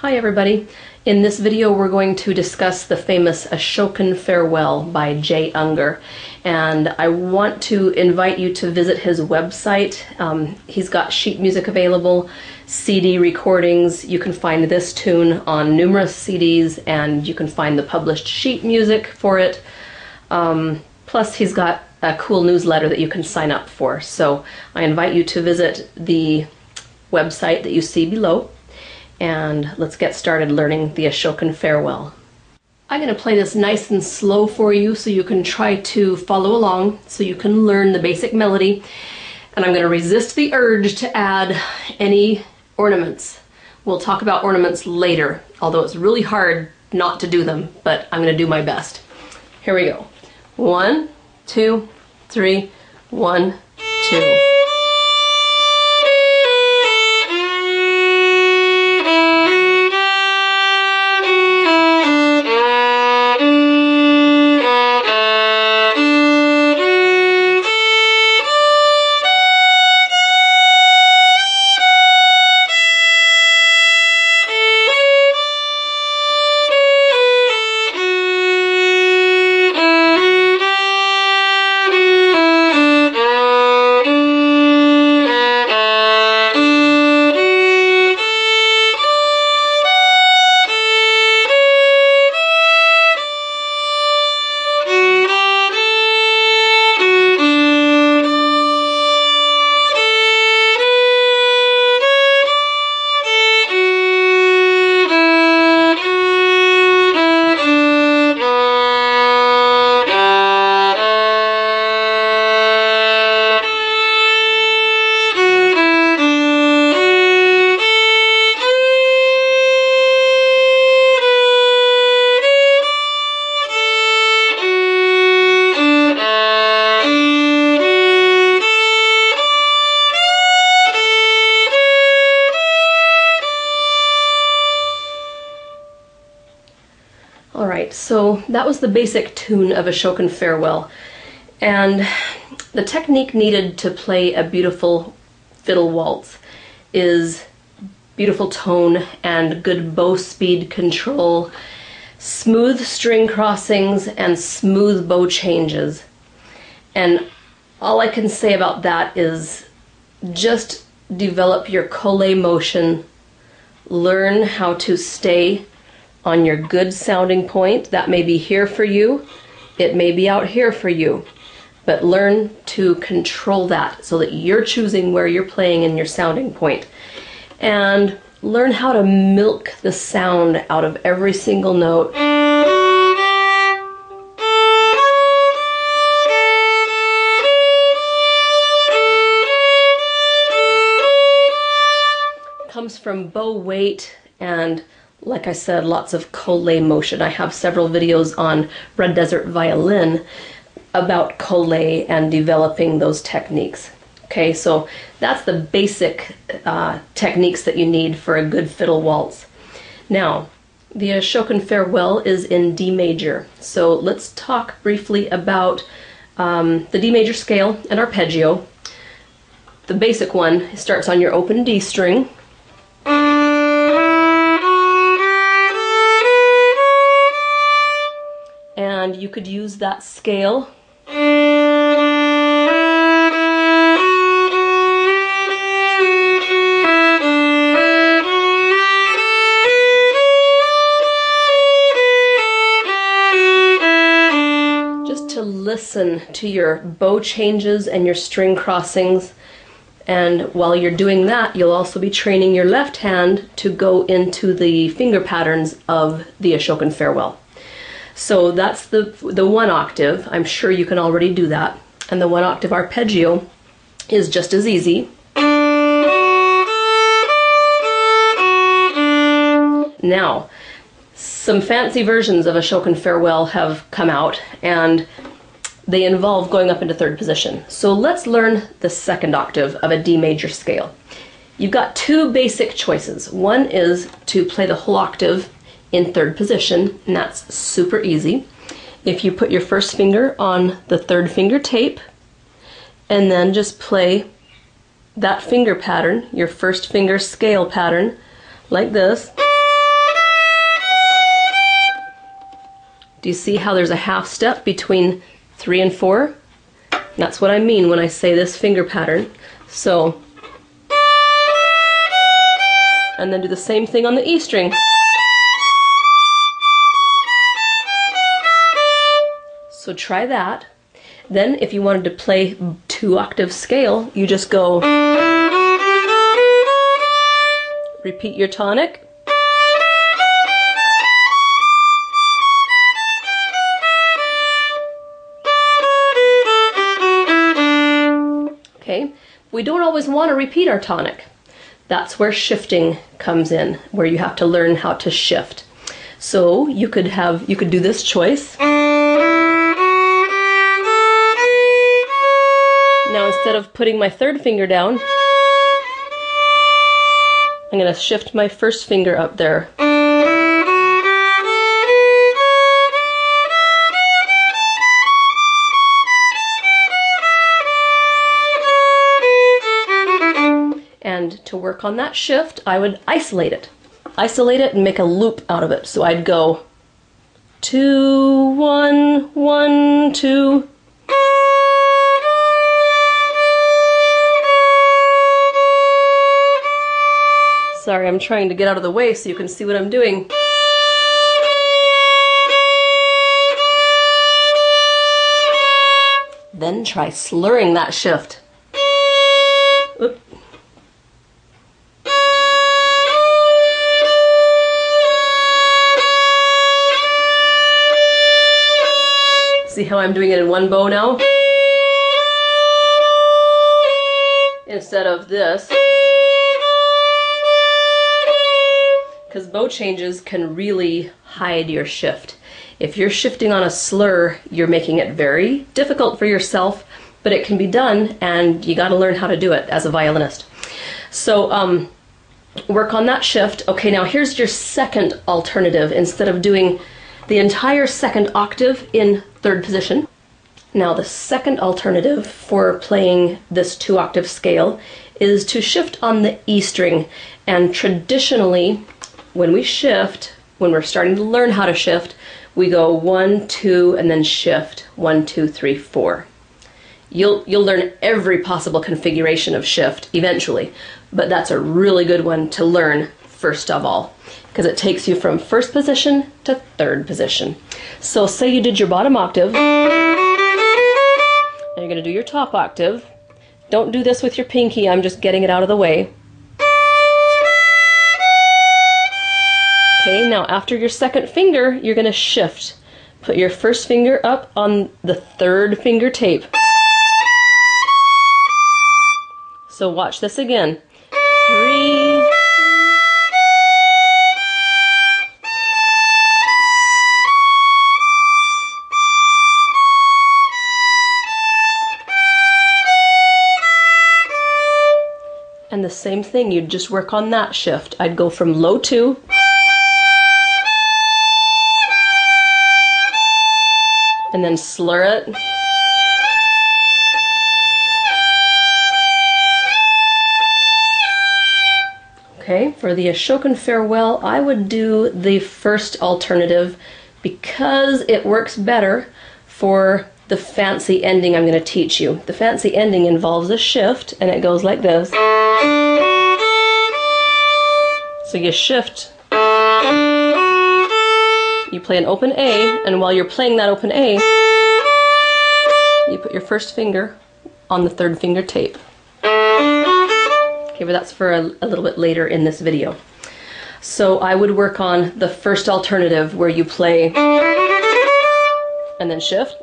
Hi everybody. In this video we're going to discuss the famous Ashokan Farewell by J. Unger, and I want to invite you to visit his website. He's got sheet music available, CD recordings. You can find this tune on numerous CDs, and you can find the published sheet music for it. Plus he's got a cool newsletter that you can sign up for. So I invite you to visit the website that you see below. And let's get started learning the Ashokan Farewell. I'm going to play this nice and slow for you so you can try to follow along, so you can learn the basic melody. And I'm going to resist the urge to add any ornaments. We'll talk about ornaments later, although it's really hard not to do them, but I'm going to do my best. Here we go. 1, 2, 3, 1, 2. Alright, so that was the basic tune of Ashokan Farewell, and the technique needed to play a beautiful fiddle waltz is beautiful tone and good bow speed control, smooth string crossings, and smooth bow changes. And all I can say about that is just develop your collé motion, learn how to stay on your good sounding point. That may be here for you, it may be out here for you, but learn to control that so that you're choosing where you're playing in your sounding point. And learn how to milk the sound out of every single note. It comes from bow weight and, like I said, lots of collé motion. I have several videos on Red Desert Violin about collé and developing those techniques. Okay, so that's the basic techniques that you need for a good fiddle waltz. Now, the Ashokan Farewell is in D major. So let's talk briefly about the D major scale and arpeggio. The basic one starts on your open D string. And you could use that scale just to listen to your bow changes and your string crossings. And while you're doing that, you'll also be training your left hand to go into the finger patterns of the Ashokan Farewell. So that's the one octave. I'm sure you can already do that. And the one octave arpeggio is just as easy. Now, some fancy versions of Ashokan Farewell have come out, and they involve going up into third position. So let's learn the second octave of a D major scale. You've got two basic choices. One is to play the whole octave in third position, and that's super easy. If you put your first finger on the third finger tape and then just play that finger pattern, your first finger scale pattern, like this. Do you see how there's a half step between 3 and 4? That's what I mean when I say this finger pattern. So, and then do the same thing on the E string. So try that. Then if you wanted to play 2-octave scale, you just go, repeat your tonic, okay? We don't always want to repeat our tonic. That's where shifting comes in, where you have to learn how to shift. So you could do this choice. Now instead of putting my 3rd finger down, I'm going to shift my 1st finger up there. And to work on that shift, I would isolate it. Isolate it and make a loop out of it. So I'd go 2, 1, 1, 2. Sorry, I'm trying to get out of the way so you can see what I'm doing. Then try slurring that shift. Oop. See how I'm doing it in one bow now? Instead of this. Because bow changes can really hide your shift. If you're shifting on a slur, you're making it very difficult for yourself, but it can be done, and you got to learn how to do it as a violinist. So work on that shift. Okay, now here's your second alternative. Instead of doing the entire 2nd octave in 3rd position, now the second alternative for playing this 2-octave scale is to shift on the E string. And traditionally, when we shift, when we're starting to learn how to shift, we go 1, 2, and then shift 1, 2, 3, 4. You'll learn every possible configuration of shift eventually, but that's a really good one to learn first of all, because it takes you from 1st position to 3rd position. So say you did your bottom octave, and you're going to do your top octave. Don't do this with your pinky, I'm just getting it out of the way. Okay, now after your 2nd finger, you're going to shift. Put your 1st finger up on the 3rd finger tape. So watch this again. 3. And the same thing, you'd just work on that shift. I'd go from low 2. And then slur it. Okay, for the Ashokan Farewell, I would do the 1st alternative because it works better for the fancy ending I'm going to teach you. The fancy ending involves a shift, and it goes like this. So you shift. You play an open A, and while you're playing that open A, you put your 1st finger on the 3rd finger tape. Okay, but that's for a little bit later in this video. So I would work on the 1st alternative where you play and then shift.